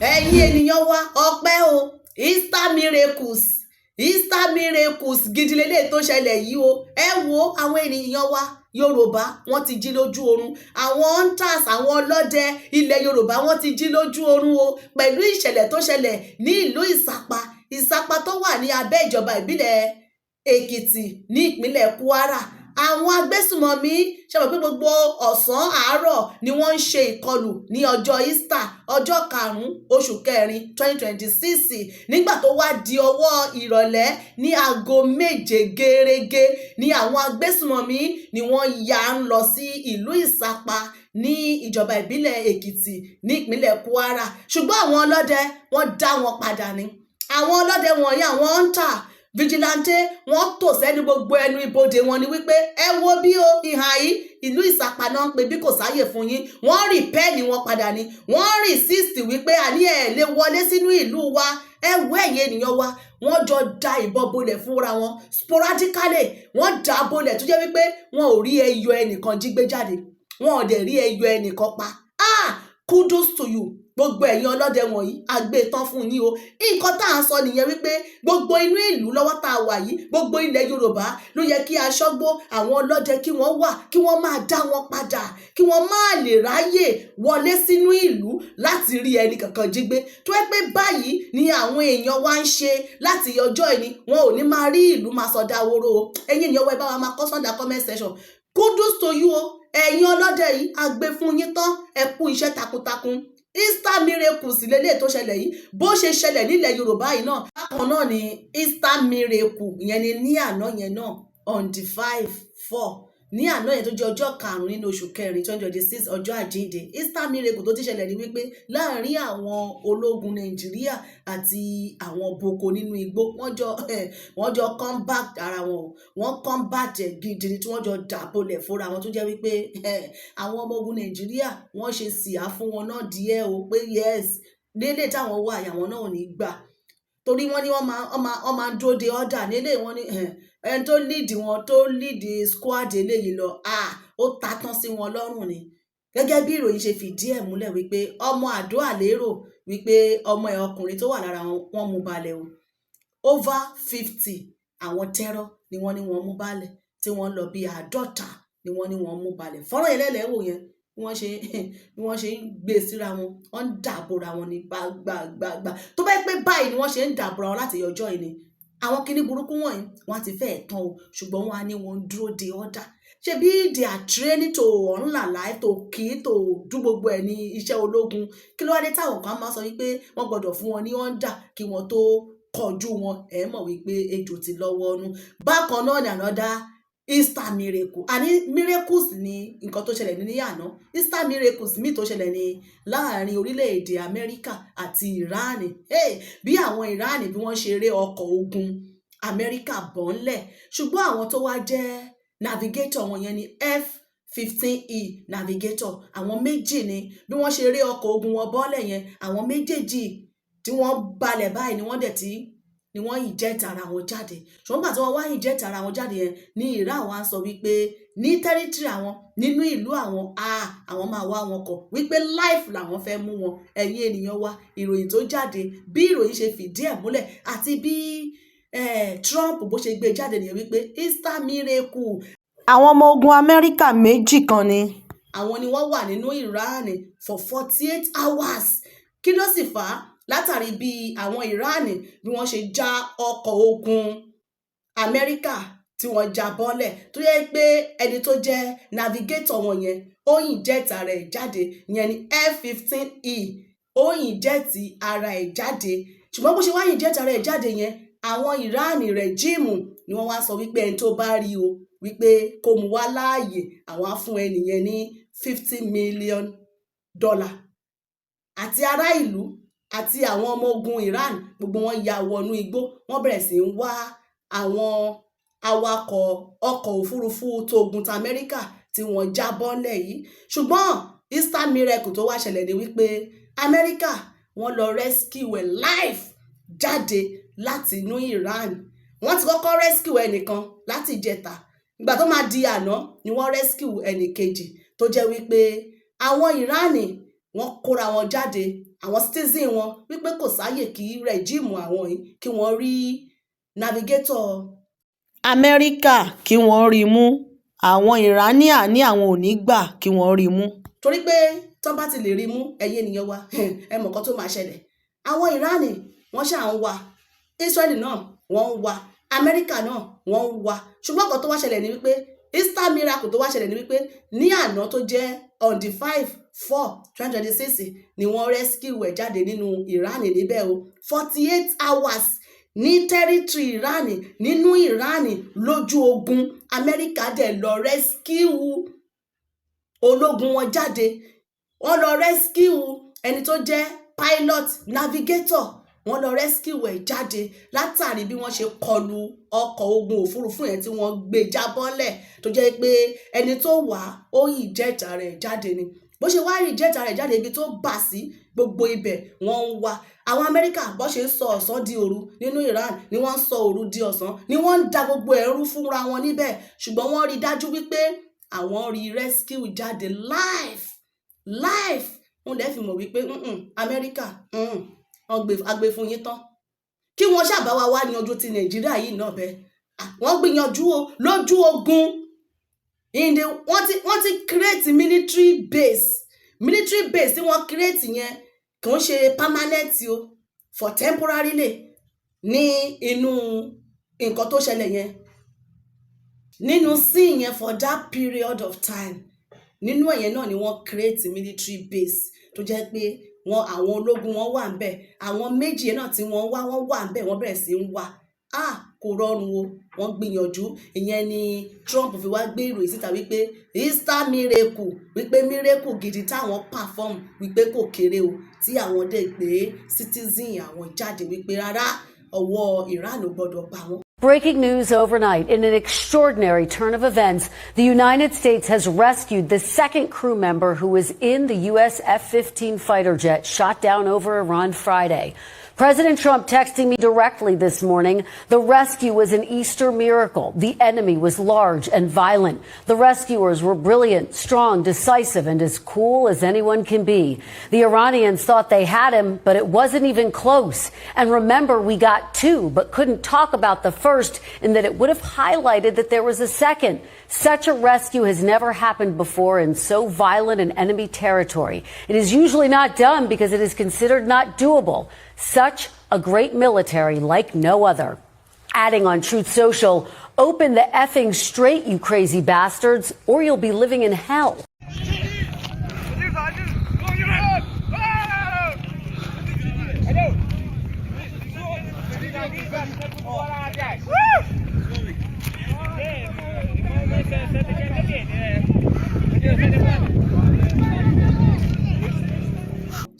ẹ̀yin ènìyàn wa ọpẹ́ o Easter miracles gidi lélẹ̀ tó ṣẹlẹ̀ yìí o. ẹ wo àwọn ènìyàn wa Yorùbá wọ́n ti jí lójú oorun, àwọn hunters àwọn ọlọ́dẹ ilẹ̀ Yorùbá wọ́n ti jí lójú oorun o pẹ̀lú ìṣẹ̀lẹ̀ tó ṣẹlẹ̀ ní ìlú Ìsàpá tó wà ní abẹ́ ìjọba ìbílẹ̀ Èkìtì ní ìpínlẹ̀ Kwara. Àwọn agbésùmọ̀mí ṣe mọ̀ pé gbogbo ọ̀sán àárọ̀ ni wọ́n ń ṣe ìkọlù ní ọjọ́ Easter ọjọ́ 5 oṣù kẹrin 2026 nígbà tó wá di ọwọ́ ìrọ̀lẹ́ ní aago 7 gẹ́rẹ́gẹ́ ni àwọn agbésùmọ̀mí ni wọ́n ya ń lọ sí ìlú Ìsàpá ní ìjọba ìbílẹ̀ Èkìtì ní ìpínlẹ̀ Kwara, ṣùgbọ́n àwọn ọlọ́dẹ wọ́n dá wọn padà ní. Àwọn ọlọ́dẹ wọ̀nyí àwọn hunter vigilante wọ́n tò sẹ́nu gbogbo ẹnu ibodè wọn ni wípé ẹ wo bí o ìhà yìí ìlú Ìsàpá náà ń pè bí kò sáyè fún yín, wọ́n rìpẹ́ẹ̀nì wọn padà ní, wọ́n resist wípé àní ẹ̀ lè wọlé sínú ìlú wa. ẹ wo ẹ̀yin ènìyàn wa wọ́n jọ da ìbọn bolẹ̀ fúnra wọn sporadically, wọ́n dà á bolẹ̀ tó jẹ́ wípé wọn ò rí ẹyọ ẹnìkan jí gbé jáde, wọn ò dẹ̀ rí ẹyọ ẹnìkan pa. Kudos to you gbogbo ẹ̀yin ọlọ́dẹ wọ̀nyí àgbẹ̀tán fún yín o. nǹkan tá à ń sọ nìyẹn wípé gbogbo inú ìlú lọ́wọ́ tá a wà yìí gbogbo ilẹ̀ Yorùbá ló yẹ kí aṣọ́gbó àwọn ọlọ́dẹ kí wọ́n wà, kí wọ́n máa dá wọn padà, kí wọ́n máa lè ráyè wọlé sínú ìlú láti rí ẹnì kankan jí gbé. tó yẹ pé báyìí ni àwọn èèyàn wa ń ṣe láti ọjọ́ ìní, wọn ò ní máa rí ìlú máa sọdá wóró o. ẹ̀yin ènìyàn wa ẹ bá wa máa kọ sọ́dà comment section. Kudos to you o ẹ̀yin ọlọ́dẹ yìí àgbẹ̀ fún yín tán, ẹ kú iṣẹ́ takuntakun. Easter miracles lélẹ̀ tó ṣẹlẹ̀ yìí bó ṣe ṣẹlẹ̀ nílẹ̀ Yorùbá yìí náà bákan náà ni Easter miracle yẹn ni ní àná yẹn náà on the 5/4 ní àná yẹn tó jẹ́ ọjọ́ 5 nínú oṣù kẹrin 2026 ọjọ́ àjíǹde. Easter miracle tó ti ṣẹlẹ̀ ní wípé láàárín àwọn ológun Nàìjíríà àti àwọn boko nínú igbó wọ́n jọ combat ara wọn, wọ́n combat gidi tí wọ́n jọ dàbolẹ̀ fúnra wọn tó jẹ́ wípé àwọn ọmọ ogun Nàìjíríà wọ́n ṣe síá fún wọn náà díẹ̀ o pé yes délé táwọn wà àwọn náà ò ní gbà torí wọ́n ní wọ́n máa dúró de order nílé wọn ní ẹni tó lead squad eléyìí lọ ó ta tán sí wọn lọ́rùn ni. gẹ́gẹ́ bí ìròyìn ṣe fìdí ẹ̀ múlẹ̀ wípé ọmọ Àdó Àlérò wípé ọmọ ẹ̀ ọkùnrin tó wà lára wọn mú balẹ̀ o over 50 àwọn tẹ́rọ̀ ni wọ́n ní wọ́n mú balẹ̀ tí wọ́n lọ bí 50 ni wọ́n ní wọ́n mú balẹ̀. fọ́nrán ẹlẹ́lẹ́wò yẹn bí wọ́n ṣe ń gbé síra wọn wọ́n ń dàbòra wọn ní gbàgbàgbà. tó bá pẹ́ báyìí ni wọ́n ṣe ń dàbòra wọn láti ọjọ́ yìí ni àwọn kinní burúkú wọ̀nyí wọ́n ti fẹ́ẹ̀ tán o ṣùgbọ́n wọ́n á ní wọ́n dúró de order. ṣebí they are training to online life to kill to do gbogbo ẹ̀ ní iṣẹ́ ológun. kí ló wá dé táwọn kan máa sọ wípé wọ́n gbọ́dọ̀ fún wọn ní order kí wọ́n tó kọjú wọn. ẹ mọ̀ wípé ejò ti lọ́wọ́ nú. bákan náà ni another Easter miracle àní miracles ni nǹkan tó ṣẹlẹ̀ ní àná. Easter miracles míì tó ṣẹlẹ̀ ní láàrin orílẹ̀-èdè Amẹ́ríkà àti Iran. bí àwọn Iran bí wọ́n ṣe ré ọkọ̀ ogun Amẹ́ríkà bọ́ńlẹ̀ ṣùgbọ́n àwọn tó wá jẹ́ navigator wọn yẹn ni F-15E navigator àwọn méjì ni bí wọ́n ṣe ré ọkọ̀ ogun wọn bọ́ńlẹ̀ yẹn àwọn méjèèjì tí wọ́n balẹ̀ báyìí ni wọ́n dẹ̀ ni wọ́n inject ara wọn jáde. ṣùgbọ́n gbà tí wọ́n wá inject ara wọn jáde yẹn ní Iran wa sọ wípé ní territory àwọn nínú ìlú àwọn máa wá wọn kọ̀ wípé life làwọn fẹ́ mú wọn. ẹ̀yin ènìyàn wa ìròyìn tó jáde bí ìròyìn ṣe fìdí ẹ̀ múlẹ̀ àti bí Trump bó ṣe gbé jáde nìyẹn wípé Easter miracle. àwọn ọmọ ogun Amẹ́ríkà méjì kan ni àwọn ni wọ́n wà nínú Iran for 48 hours. kí ló sì fà á? látàrí bí àwọn Iran bí wọ́n ṣe já ọkọ̀ ogun Amẹ́ríkà tí wọ́n já bọ́lẹ̀ tó yẹ pé ẹni tó jẹ́ navigator wọn yẹn ó inject ara ẹ̀ jáde yẹn ni F-15E ó inject ara ẹ̀ jáde. ṣùgbọ́n bó ṣe wá inject ara ẹ̀ jáde yẹn àwọn Iran regime ni wọ́n wá sọ wípé ẹni tó bá rí o wípé kó mú wá láàyè àwọn á fún ẹnìyẹn ní $50 million àti ará ìlú àti àwọn ọmọ ogun Iran gbogbo wọn ya wọnú igbó wọ́n bẹ̀rẹ̀ sí ń wá àwọn awakọ̀ ọkọ̀ òfurufú tógun ti Amẹ́ríkà tí wọ́n já bọ́lẹ̀ yìí. ṣùgbọ́n Easter miracle tó wá ṣẹlẹ̀ ni wípé Amẹ́ríkà wọ́n lọ rescue life jáde láti inú Iran. wọ́n ti kọ́kọ́ rescue ẹnìkan láti ìjẹta ìgbà tó máa di àná ni wọ́n rescue ẹnìkejì tó jẹ́ wípé àwọn Iran wọ́n kóra wọn jáde àwọn citizen wọn wípé kò sáàyè kí rẹ́jíìmù àwọn yìí kí wọ́n rí navigator Amẹ́ríkà kí wọ́n rí mú. Àwọn Iranian ní àwọn ò ní gbà kí wọ́n rí mú. Torí pé tán bá ti lè rí mú ẹ̀yin ènìyàn wa ẹ mọ̀ nǹkan tó máa ṣẹlẹ̀. Àwọn Iran wọ́n ṣáà ń wá, Israel náà wọ́n ń wá, Amẹ́ríkà náà wọ́n ń wá. Ṣùgbọ́n nǹkan tó wá ṣẹlẹ̀ ni wípé Easter miracle tó wá ṣẹlẹ̀ ni wípé ní àná tó jẹ́ on the 5/4/2026 ni wọ́n rescue ẹ̀ jáde nínú Iran níbẹ̀ o 48 hours ní territory Iran nínú Iran lójú ogun. Amẹ́ríkà dẹ̀ lọ rescue ológun wọn jáde. Wọ́n lọ rescue ẹni tó jẹ́ pilot navigator, wọ́n lọ rescue ẹ̀ jáde látàrí bí wọ́n ṣe kọlu ọkọ̀ ogun òfurufú yẹn tí wọ́n gbé jábọ́lẹ̀ tó jẹ́ pé ẹni tó wà ó eject rẹ̀ jáde ni. Bó ṣe wá eject rẹ̀ jáde ibi tó bà sí gbogbo ibẹ̀ wọ́n ń wá. Àwọn Amẹ́ríkà bó ṣe ń sọ ọ̀sán di òru nínú Iran ni wọ́n ń sọ òru di ọ̀sán ni wọ́n ń da gbogbo ẹ̀rú fúnra wọn níbẹ̀. Ṣùgbọ́n wọ́n rí dájú wípé àwọn rí rescue jáde live wọ́n lè fi mọ̀ wípé Amẹ́ríkà agbe fún yín tán kí wọ́n ṣàbáwá wá ní ojú ti Nàìjíríà yìí náà bẹ́ẹ̀. Wọ́n gbìyànjú o lójú ogun wọ́n ti create military base tí wọ́n create yẹn kò ń ṣe permanent o for temporarily ní inú nǹkan tó ṣẹlẹ̀ yẹn nínú scene yẹn for that period of time. Nínú ẹ̀yẹn náà ni wọ́n create military base tó jẹ́ pé àwọn ológun wọn wà ńbẹ̀, àwọn méjì náà tí wọ́n wà ńbẹ̀ wọ́n bẹ̀rẹ̀ sí ń wá. Kò rọrùn o, wọ́n gbìyànjú. Ìyẹn ni Trump fi wá gbé ìròyìn síta wípé Easter miracle, wípé miracle gidi táwọn perform wípé kò kéré o, tí àwọn dẹ̀ gbé citizen àwọn jáde wípé rárá ọwọ́ Iran ò gbọ́dọ̀ bá wọn. Breaking news overnight. In an extraordinary turn of events, the United States has rescued the second crew member who was in the U.S. F-15 fighter jet shot down over Iran Friday. President Trump texting me directly this morning, the rescue was an Easter miracle. The enemy was large and violent. The rescuers were brilliant, strong, decisive, and as cool as anyone can be. The Iranians thought they had him, but it wasn't even close. And remember, we got two, but couldn't talk about the first in that it would have highlighted that there was a second. Such a rescue has never happened before in so violent an enemy territory. It is usually not done because it is considered not doable. Such a great military like no other. Adding on Truth Social, open the effing straight, you crazy bastards, or you'll be living in hell.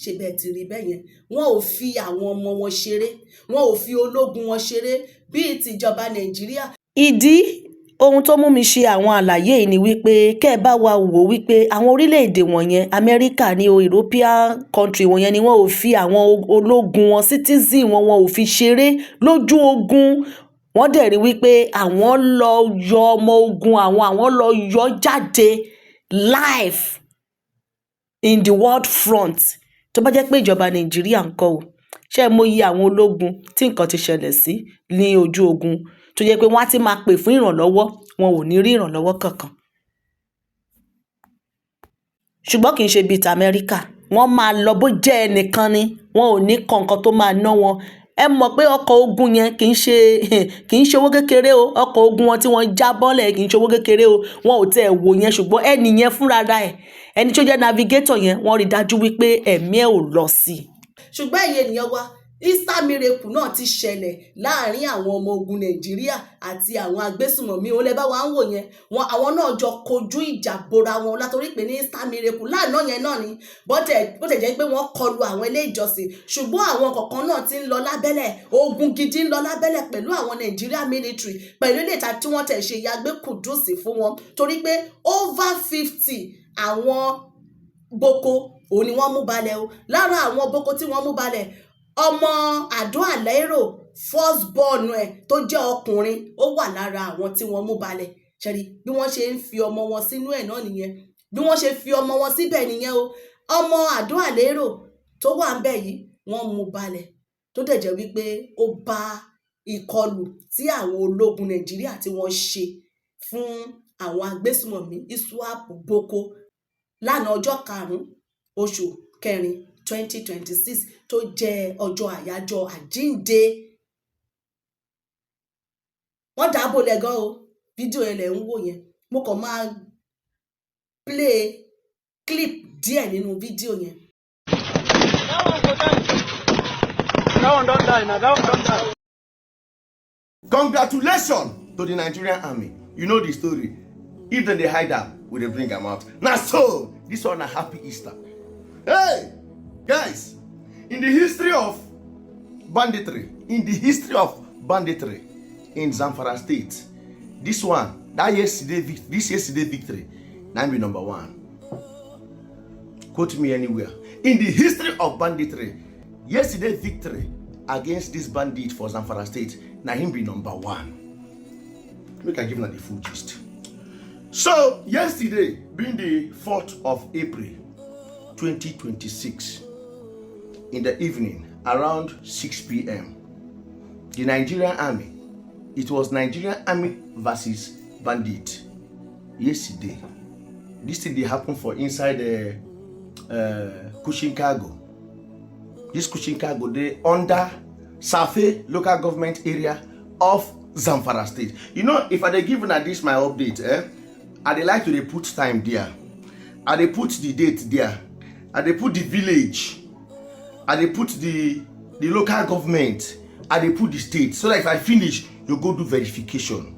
Ṣe bẹ́ẹ̀ ti rí bẹ́ẹ̀ yẹn, wọn ò fi àwọn ọmọ wọn ṣeré, wọn ò fi ológun wọn ṣeré bíi tìjọba Nàìjíríà. Ìdí ohun tó mú mi ṣe àwọn àlàyé yìí ni wípé kẹ́ ẹ bá wa wò wípé àwọn orílẹ̀-èdè wọ̀nyẹn Amẹ́ríkà ní o European country wọ̀nyẹn ni wọn ò fi àwọn ológun wọn citizen wọn ò fi ṣeré lójú ogun. Wọ́n dẹ̀ rí wípé àwọn lọ yọ ọmọ ogun àwọn lọ yọ jáde live in the world front. Tó bá jẹ́ pé ìjọba Nàìjíríà ń kọ́ o, ṣé mo yí àwọn ológun tí nǹkan ti ṣẹlẹ̀ sí ní ojú ogun tó jẹ́ pé wọ́n á ti máa pè fún ìrànlọ́wọ́, wọn ò ní rí ìrànlọ́wọ́ kankan. Ṣùgbọ́n kì í ṣe bíi ti Amẹ́ríkà, wọ́n máa lọ bó jẹ́ ẹnìkan ni, wọn ò ní kankan tó máa ná wọn. Ẹ mọ̀ pé ọkọ̀ ogun yẹn kì í ṣe owó kékeré o, ọkọ̀ ogun wọn tí wọ́n já bọ́lẹ̀ kì í ṣe owó kékeré o, wọn ò tẹ̀ wò yẹn. Ṣùgbọ́n ẹni yẹn fúnra ẹ̀, ẹni tó jẹ́ navigator yẹn, wọ́n rí dájú wípé ẹ̀mí ẹ̀ ò lọ sí i. Ṣùgbọ́n ẹ̀yin ènìyàn wa, Easter miracle náà ti ṣẹlẹ̀ láàrin àwọn ọmọ ogun Nàìjíríà àti àwọn agbésùnmọ̀mí òun lẹ bá wa ń wò yẹn. Àwọn náà jọ kojú ìjà bora wọn látọrí pé ní Easter miracle lánàá yẹn náà ni bó tẹ̀ jẹ́ pé wọ́n kọlu àwọn ilé ìjọsìn. Ṣùgbọ́n àwọn kọ̀ọ̀kan náà ti ń lọ lábẹ́lẹ̀, ogun gidi ń lọ lábẹ́lẹ̀ pẹ̀lú àwọn Nigeria military pẹ̀lú ilé ìta tí wọ́n tẹ̀ ṣe yàgbé kùdùsì fún wọn torí pé over 50 àwọn boko òun ni wọ́n mú balẹ̀ o. Lára àwọn boko tí wọ́n mú balẹ̀, ọmọ Àdó Àlẹ́rò first born ẹ̀ tó jẹ́ ọkùnrin ó wà lára àwọn tí wọ́n mú balẹ̀. Ṣẹ́rí bí wọ́n ṣe ń fi ọmọ wọn sínú ẹ̀ náà nìyẹn, bí wọ́n ṣe fi ọmọ wọn síbẹ̀ nìyẹn o. Ọmọ Àdó Àlẹ́rò tó wà ń bẹ̀ yìí wọ́n mú balẹ̀ tó dẹ̀ jẹ́ wípé ó bá ìkọlù tí àwọn ológun Nàìjíríà tí wọ́n ṣe fún àwọn agbésùmọ̀mí ISWAP Boko lánàá ọjọ́ 5 oṣù kẹrin 2026 tó jẹ́ ọjọ́ àyájọ́ àjíǹde. Wọ́n dáàbò lẹ́gàn o, fídíò ẹ̀ lẹ̀ ń wò yẹn, mo kàn máa play clip díẹ̀ nínú fídíò yẹn. That one don't die now. That one don't die. Congratulations to the Nigerian army. You know the story. If they hide them, we bring them out. Now so, this one a happy Easter. Hey, guys, in the history of banditry, in Zamfara State, this yesterday victory, now be number 1. Quote me anywhere. In the history of banditry, yesterday victory against this bandit for Zamfara State, now him be number 1. We can give them the full gist. So, yesterday, being the 4th of April, 2026, in the evening, around 6 p.m., the Nigerian army, it was Nigerian army versus bandit. Yesterday, this thing they happened for inside the Kushin Cargo. This Kushin Cargo, they under Safe local government area of Zamfara State. You know, if I dey give una this my update, I dey like to dey put time there. I dey put the date there. I dey put the village. I dey put the local government. I dey put the state. So that if I finish, you go do verification.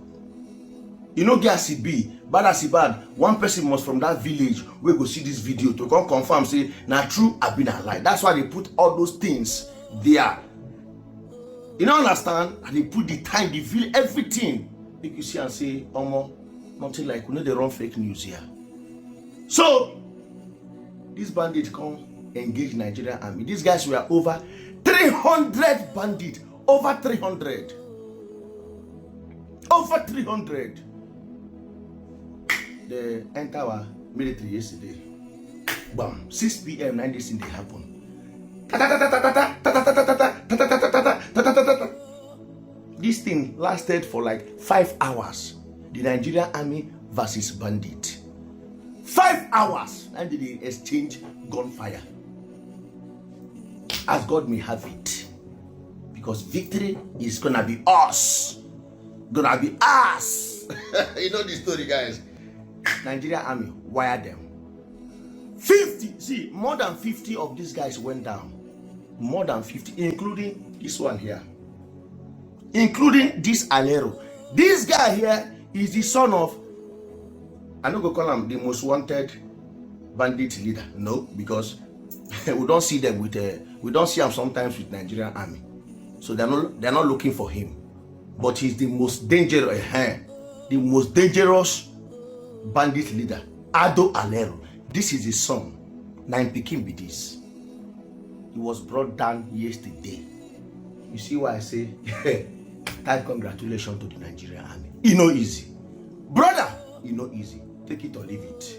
You know, get as it be, bad as it bad, one person must from that village wey go see this video to come confirm say na true I been a lie. That's why they put all those things there. You don't understand? And they put the time, the village, everything. Make you see and say, nothing like we know they run fake news here. So this bandit come engage Nigerian army. These guys were over 300 bandits. Over 300. Over 300. They enter our military yesterday. Bam. 6 p.m. 9 days in they happen. This thing lasted for like 5 hours. The Nigerian army versus bandit. 5 hours. And they exchange gunfire. As God may have it. Because victory is gonna be us. Gonna be us. You know the story, guys. Nigerian army wired them. 50. See, more than 50 of these guys went down. More than 50, including this one here. Including this Alero. This guy here is the son of, I'm not going to call him the most wanted bandit leader. No, because we don't see them with, we don't see him sometimes with Nigerian army. So they're not looking for him. But he's the most dangerous, bandit leader. Ado Alero. This is his son. 9 Pikin be this. He was brought down yesterday. You see why I say, thank congratulations to the Nigerian army. It's not easy. Brother, it's not easy. Take it or leave it.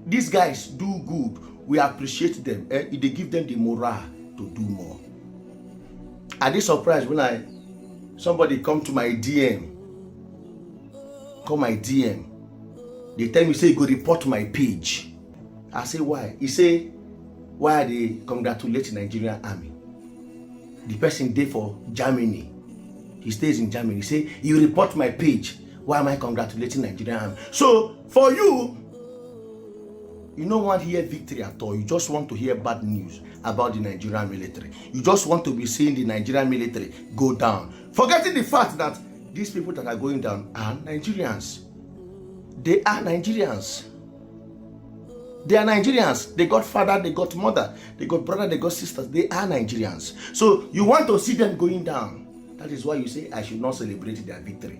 These guys do good. We appreciate them. They give them the morale to do more. Are they surprised when somebody come to my DM? They tell me, say, go report my page. I say, why? He say, why are they congratulating Nigerian army? The person there for Germany. He stays in Germany. He say, you report my page. Why am I congratulating Nigerian army? So, for you, you don't want to hear victory at all. You just want to hear bad news about the Nigerian military. You just want to be seeing the Nigerian military go down. Forgetting the fact that these people that are going down are Nigerians. They are Nigerians. They are Nigerians. They got father, they got mother, they got brother, they got sisters. They are Nigerians. So you want to see them going down. That is why you say, I should not celebrate their victory.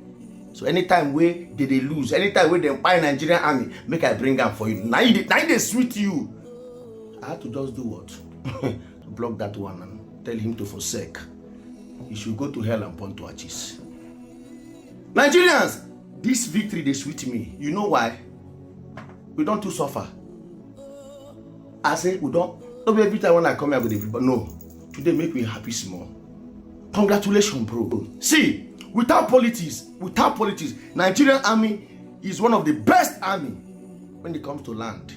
So anytime where they lose, anytime where they buy Nigerian army, make I bring them for you. Now they sweet you. I had to just do what? Block that one and tell him to forsake. He should go to hell and burn to ashes. Nigerians, this victory, they sweet me. You know why? We don't too suffer. I say we don't Not every time when I come here with the people. No. Today make me happy small. Congratulations, bro. See, without politics, Nigerian army is one of the best army when it comes to land.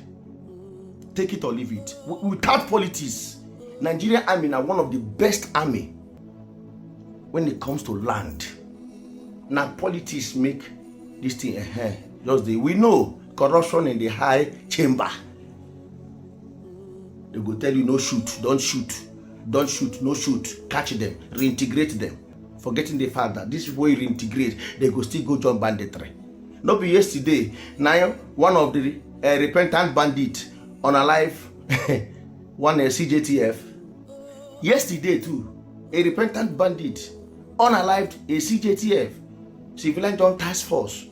Take it or leave it. Without politics, Nigerian army are one of the best army when it comes to land. Now politics make this thing we know corruption in the high chamber. They go tell you no shoot, don't shoot, no shoot, catch them, reintegrate them. Forgetting the fact that this way reintegrate, they go still go join banditry. Not be yesterday, now one of the repentant bandit on a live one CJTF. Yesterday too, a repentant bandit unalived a CJTF, Civilian Joint Task Force,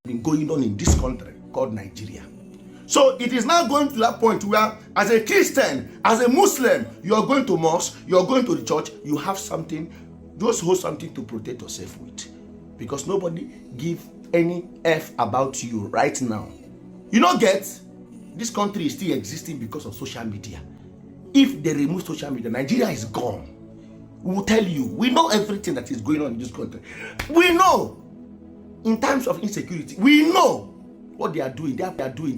been going on in this country called Nigeria. So it is now going to that point where, as a Christian, as a Muslim, you are going to mosque, you are going to the church, you have something, just hold something to protect yourself with, because nobody give any F about you right now. You don't get, this country is still existing because of social media. If they remove social media, Nigeria is gone. We will tell you, we know everything that is going on in this country. We know, in times of insecurity, we know what they are doing. They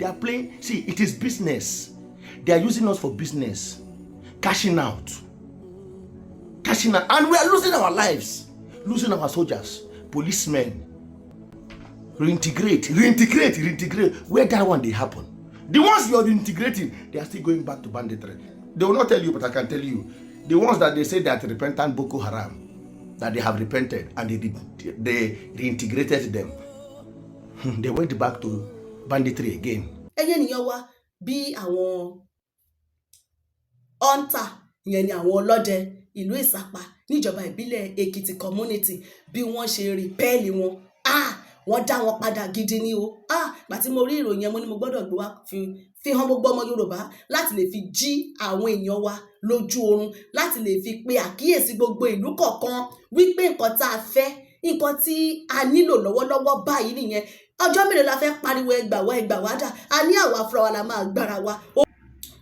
are playing. See, it is business. They are using us for business, cashing out, and we are losing our lives, losing our soldiers, policemen. Reintegrate. Where that one they happen? The ones you are integrating, they are still going back to banditry. They will not tell you, but I can tell you. The ones that they say that repentant Boko Haram, that they have repented and they reintegrated them, they went back to banditry again. Ẹyẹ nìyẹn wá bí àwọn hunter ìyẹn ni àwọn ọlọ́dẹ ìlú Ìsàpá níjọba ìbílẹ̀ Èkìtì community bí wọ́n ṣe rìpẹ́ẹ̀lì wọn. Wọ́n dá wọn padà gidi ni o. Gbà tí mo rí ìròyìn yẹn mo ní mo gbọ́dọ̀ gbé wá fi hàn gbogbo ọmọ Yorùbá láti lè fi jí àwọn èèyàn wa lójú oorun, láti lè fi pe àkíyèsí gbogbo ìlú kọ̀ọ̀kan wípé nǹkan tá a fẹ́, nǹkan tí a nílò lọ́wọ́lọ́wọ́ báyìí nìyẹn. Ọjọ́ mélòó la fẹ́ pariwo ẹgbàá dà? A ní àwa fúnra wa la máa gbára wa.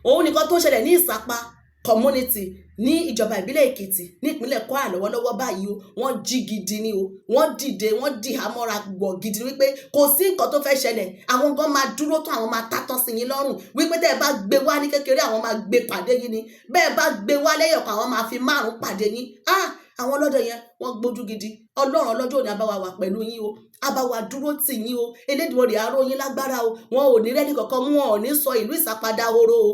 Òun nìkan tó ń ṣẹlẹ̀ ní Ìsàpá community ní ìjọba ìbílẹ̀ Èkìtì ní ìpínlẹ̀ Kwara lọ́wọ́lọ́wọ́ báyìí o. Wọ́n jí gidi ni o. Wọ́n dìde, wọ́n dì hámọ́ra gbọ̀ gidi wípé kò sí nǹkan tó fẹ́ ṣẹlẹ̀. Àwọn gan máa dúró tán, àwọn máa tátọ́ sí yín lọ́rùn wípé tẹ́ ẹ bá gbé wá ní kékeré àwọn máa gbé pàdé yín ni. Bẹ́ẹ̀ bá gbé wá lẹ́yọ̀kan àwọn máa fi 5 pàdé yín. Àwọn ọlọ́dẹ yẹn wọ́n gbójú gidi. Ọlọ́run ọlọ́jọ́ òní abáwa wà pẹ̀lú yín o. Abáwa dúró tì yín o. Elédùmarè á ró yín lágbára o. Wọn ò ní rẹ́ni kankan mú, wọn ò ní sọ ìlú Ìsàpá dahoro o.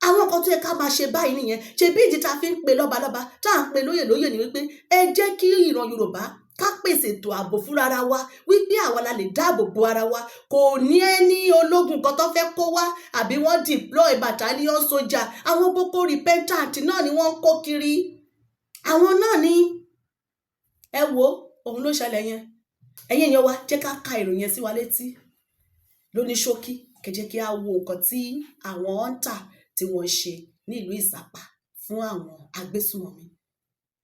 Àwọn kan tó yẹ ká máa ṣe báyìí nìyẹn. Ṣe bí ìdí tá a fi ń pe lọ́balọ́ba, tá à ń pe lóyè ni wípé ẹ jẹ́ kí ìran Yorùbá ká pèsè ètò ààbò fúnra ara wa, wípé àwa la lè dáàbò bo ara wa. Kò ní ẹni ológun kan tó fẹ́ kó wá àbí wọ́n deploy battalion soldier. Àwọn Boko repentant náà ni wọ́n ń kó kiri. Àwọn náà ni ẹ wo òun ló ṣẹlẹ̀ yẹn. Ẹ̀yin èèyàn wa jẹ́ ká ka ìròyìn yẹn sí wa létí lóní ṣókí. Kẹ̀jẹ́ kí a wo nǹkan tí àwọn hunter tí wọ́n ṣe ní ìlú Ìsàpá fún àwọn agbésùnmọ̀mí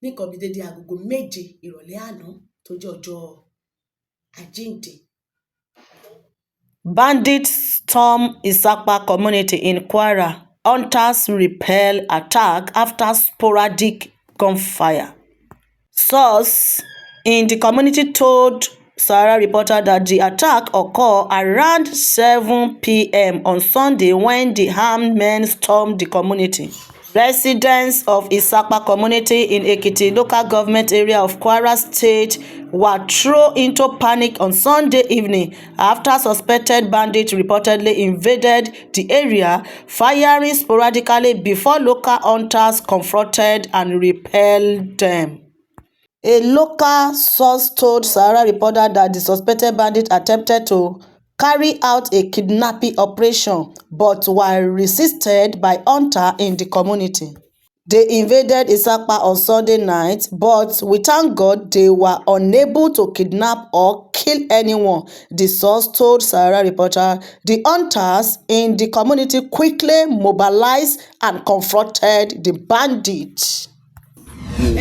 ní nǹkan bí dédé agogo 7 ìrọ̀lẹ́ àná tó jẹ́ ọjọ́ Àjíǹde. Bandits storm Ìsàpá community in Kwara. Hunters repel attack after sporadic gunfire. Source in the community told Sahara Reporter that the attack occurred around 7 p.m. on Sunday when the armed men stormed the community. Residents of Ìsàpá community in Ekiti local government area of Kwara State were thrown into panic on Sunday evening after suspected bandits reportedly invaded the area, firing sporadically before local hunters confronted and repelled them. A local source told Sahara Reporter that the suspected bandits attempted to carry out a kidnapping operation but were resisted by hunters in the community. They invaded Ìsàpá on Sunday night, but we thank God they were unable to kidnap or kill anyone, the source told Sahara Reporter. The hunters in the community quickly mobilized and confronted the bandits.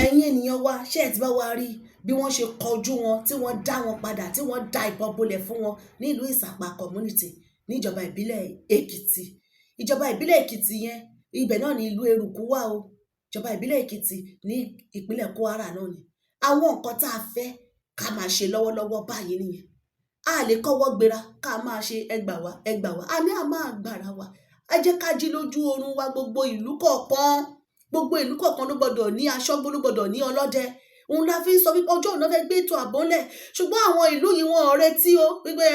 Ẹ̀yin ènìyàn wa ṣé ẹ ti bá wa rí bí wọ́n ṣe kọjú wọn tí wọ́n dá wọn padà tí wọ́n dá ìbọn bolẹ̀ fún wọn nílùú Ìsàpá community níjọba ìbílẹ̀ Èkìtì. ìjọba ìbílẹ̀ Èkìtì yẹn ibẹ̀ náà ni ìlú eruku wà o ìjọba ìbílẹ̀ Èkìtì ní ìpínlẹ̀ Kwara náà ni àwọn nǹkan tá a fẹ́ ká máa ṣe lọ́wọ́lọ́wọ́ báyìí nìyẹn a lè kọ́wọ́ gbéra ká máa ṣe ẹgbà wá a ní a máa gbàrà wa ẹ jẹ́ ká jí lójú oorun wa gbogbo ìlú kọ̀ọ̀kan ló gbọ́dọ̀ ní aṣọ́gbó ló gbọ́dọ̀ ní ọlọ́dẹ òun la fi ń sọ wípé ọjọ́ òun náà fẹ́ gbé ètò ààbò ńlẹ̀ ṣùgbọ́n àwọn ìlú yìí wọn ò retí o wípé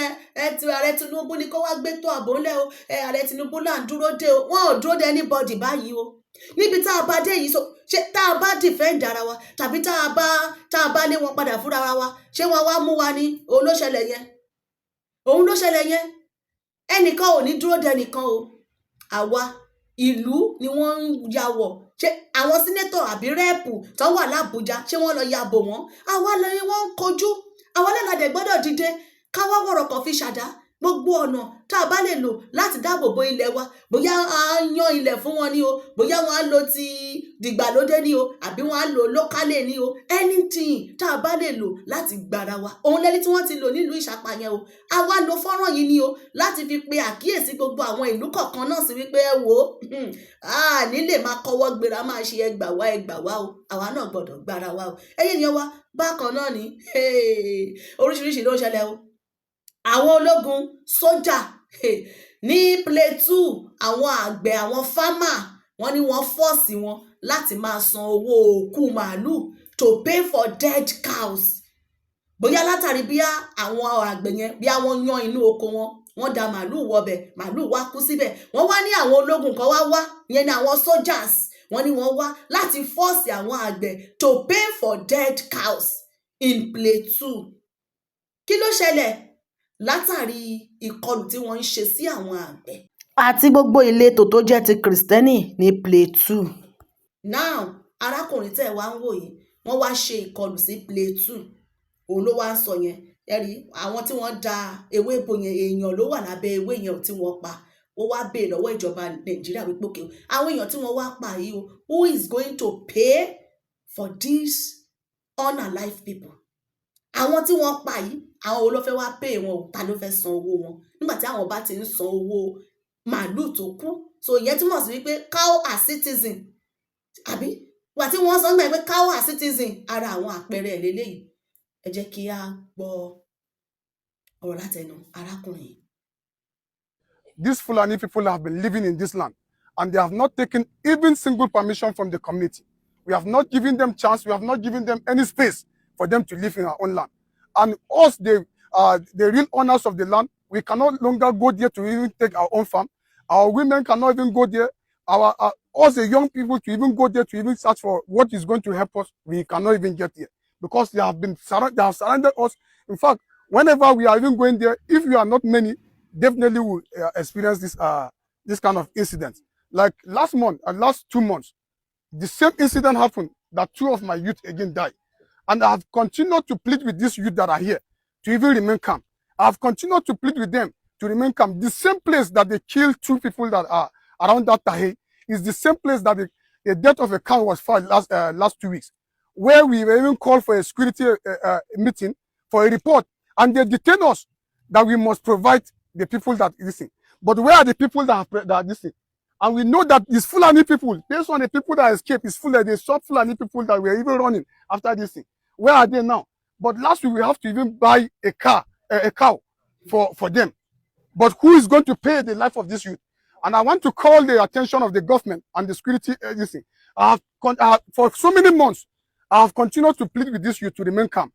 ààrẹ Tinubu ní kó wá gbé ètò ààbò ńlẹ̀ o ààrẹ Tinubu là ń dúró dé o wọn ò dúró dé anybody báyìí o níbi tá a bá dé yìí ṣé tá a bá defend ara wa tàbí tá a bá lé wọn padà fúnra wa ṣé wọn wá mú wa ní òun ló ṣẹlẹ̀ yẹn ẹnìkan ò ní dúró dé ẹnìkan o àwa ìlú ni wọ́n ń yàwọ̀ ṣé àwọn sínétọ̀ àbí rẹ́ẹ̀pù tó wà lábújá ṣé wọ́n lọ yàbò wọ́n àwa lẹ́yìn wọ́n ń kojú àwa lẹ́làdẹ̀ gbọ́dọ̀ dìde káwá wọ̀rọ̀ kan fi ṣàdá gbogbo ọ̀nà tá a bá lè lò láti dáàbò bo ilẹ̀ wa bóyá a yan ilẹ̀ fún wọn ni o bóyá wọn á lo ti dìgbàlódé ni o àbí wọn á lo lókálẹ̀ ni o anything tá a bá lè lò láti gbára wa òun lẹ́ni tí wọ́n ti lò nílùú Ìṣàpá yẹn o àwa lo fọ́nrán yìí ni o láti fi pe àkíyèsí gbogbo àwọn ìlú kọ̀ọ̀kan náà sí wípé ẹ wò ó nílé máa kọ́wọ́ gbéra máa ṣe ẹgbà wá o àwa náà gbọ́dọ̀ gbára wa o ẹ̀yin èèyàn wa bákan náà ni oríṣiríṣi ló ń ṣẹlẹ̀ o àwọn ológun sójà ní Plateau àwọn àgbẹ̀ àwọn fámà wọ́n ní wọ́n fọ́ọ̀sì wọn láti máa san owó òkú màálù to pay for dead cows bóyá látàrí bí àwọn àgbẹ̀ yẹn bí àwọn yan inú oko wọ́n da màálù wọbẹ̀ màálù wá kú síbẹ̀ wọ́n wá ní àwọn ológun kan wá yẹn ní àwọn soldiers wọ́n ní wọ́n wá láti fọ́ọ̀sì àwọn àgbẹ̀ to pay for dead cows in Plateau kí ló ṣẹlẹ̀ látàrí ìkọlù tí wọ́n ń ṣe sí àwọn àgbẹ̀ àti gbogbo ìletò tó jẹ́ ti Kristẹni ní Plateau. now arákùnrin tẹ́ wá ń wò yìí wọ́n wá ṣe ìkọlù sí Plateau òun ló wá ń sọ yẹn ẹ̀rí àwọn tí wọ́n da ewé bo yẹn èèyàn ló wà lábẹ́ ewé yẹn tí wọ́n pa ó wá béèrè lọ́wọ́ ìjọba Nàìjíríà wípé òkè àwọn èèyàn tí wọ́n wá pa yìí o who is going to pay for these unalive people àwọn tí wọ́n pa yìí àwọn wo ló fẹ́ wá pay wọn o ta ló fẹ́ san owó wọn nígbà tí àwọn bá ti ń san owó màálù tó kú so ìyẹn túmọ̀ sí wípé cow as citizen àbí wà tí wọ́n sọ nígbà pé cow as citizen ara àwọn àpẹẹrẹ ẹ̀ lélẹ́yìí ẹ jẹ́ kí a gbọ́ ọ̀rọ̀ látẹnu arákùnrin. These Fulani people have been living in this land and they have not taken even single permission from the community. We have not given them chance, we have not given them any space for them to live in our own land. And us, the real owners of the land, we cannot longer go there to even take our own farm. Our women cannot even go there. Us, the young people, to even go there to even search for what is going to help us, we cannot even get there because they have surrounded us. In fact, whenever we are even going there, if we are not many, definitely will experience this kind of incident. Like last 2 months, the same incident happened that 2 of my youth again died. And I have continued to plead with these youth that are here to even remain calm. I have continued to plead with them to remain calm. The same place that they killed 2 people that are around that Tahe is the same place that the death of a cow was found last 2 weeks, where we were even called for a security meeting for a report. And they detained us that we must provide the people that listen. But where are the people that are listening? And we know that these Fulani people, based on the people that escaped, is Fulani, they shot Fulani people that were even running after this thing. Where are they now? But last week we have to even buy a cow for them. But who is going to pay the life of this youth? And I want to call the attention of the government and the security agency. For so many months, I have continued to plead with this youth to remain calm.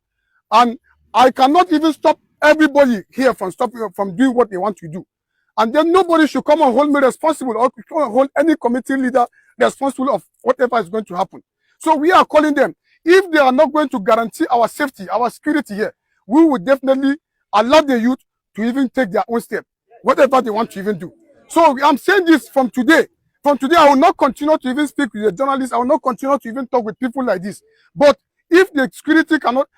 And I cannot even stop everybody here from doing what they want to do. And then nobody should come and hold me responsible or hold any committee leader responsible of whatever is going to happen. So we are calling them. If they are not going to guarantee our safety, our security here, we will definitely allow the youth to even take their own step, whatever they want to even do. So I'm saying this from today. From today, I will not continue to even speak with the journalists. I will not continue to even talk with people like this. But if the security cannot,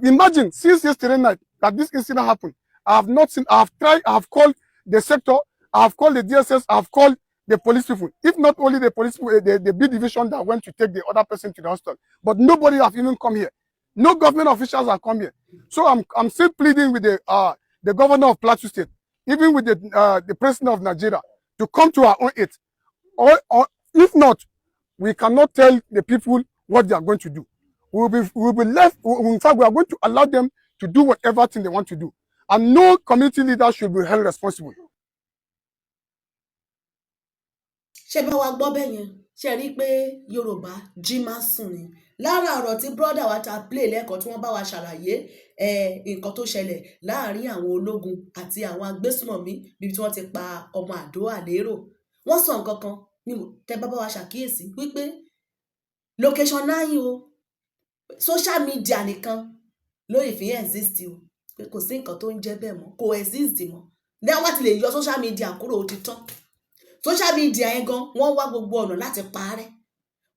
imagine since yesterday night that this incident happened, I have not seen, I have tried, I have called the sector, I have called the DSS, I have called the police people. If not only the police people, the B division that went to take the other person to the hospital, but nobody have even come here. No government officials have come here. So I'm still pleading with the governor of Plateau State, even with the president of Nigeria, to come to our own aid. Or if not, we cannot tell the people what they are going to do. We will be left, in fact, we are going to allow them to do whatever thing they want to do. And no community leader should be held responsible. ṣé bá wa gbọ́ bẹ́ẹ̀ yẹn ṣe rí i pé Yorùbá jí máa sùn ni lára ọ̀rọ̀ tí brọ́dà wa ta play lẹ́kọ̀ọ́ tí wọ́n bá wa ṣàlàyé nǹkan tó ṣẹlẹ̀ láàrin àwọn ológun àti àwọn agbésùmọ̀mí bíi tí wọ́n ti pa ọmọ Àdó Àlérò wọ́n sọ nǹkan kan ní tẹ́ bá wa ṣàkíyèsí wípé location 9 o social media nìkan ló fi exist o pé kò sí nǹkan tó ń jẹ́ bẹ́ẹ̀ mọ́ kò exist mọ́ lẹ́yìn wá ti lè yọ social media kúrò ó ti tán social media yẹn gan wọ́n wá gbogbo ọ̀nà láti parẹ́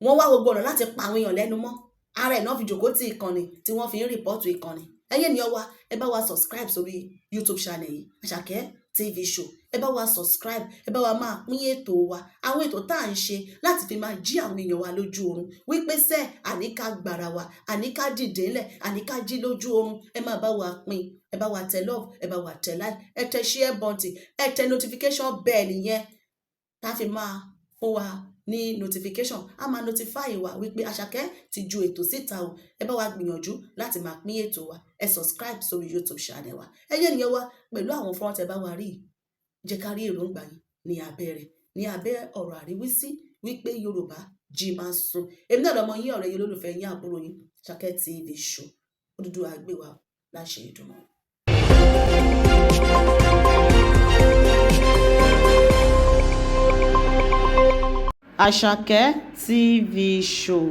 wọ́n wá gbogbo ọ̀nà láti pa àwọn èèyàn lẹ́nu mọ́ ara ẹ̀ náà fi jòkó ti ìkànnì tí wọ́n fi ń rìpọ́ọ̀tù ìkànnì ẹ̀yin ènìyàn wa ẹ bá wa subscribe sórí YouTube channel yìí Àṣàkẹ́ TV show ẹ bá wa subscribe ẹ bá wa máa pín ètò wa àwọn ètò tá à ń ṣe láti fi máa jí àwọn èèyàn wa lójú oorun wípé sẹ́ àníká gbàrà wa àníká dìde ńlẹ̀ àníká jí lójú oorun ẹ máa bá wa pín ẹ bá wa tẹ love ẹ bá wa tẹ like ẹ tẹ share button ẹ tẹ notification bell yẹn tá a fi máa fún wa ní notification a máa notify wa wípé Àṣàkẹ́ ti ju ètò síta o ẹ bá wa gbìyànjú láti máa pín ètò wa ẹ subscribe sórí YouTube channel wa ẹyẹ ènìyàn wa pẹ̀lú àwọn fọ́nrán tẹ bá wa rí jẹ́ ká rí èròǹgbà yín ní abẹ́ rẹ̀ ní abẹ́ ọ̀rọ̀ àríwísí wípé Yorùbá jí máa sùn èmi náà lọmọ yín ọ̀rẹ́ yín olólùfẹ́ yín àbúrò yín Àṣàkẹ́ TV show Odùduwà gbé wa láṣẹ ìdùnnú. Àṣàkẹ́ TV show.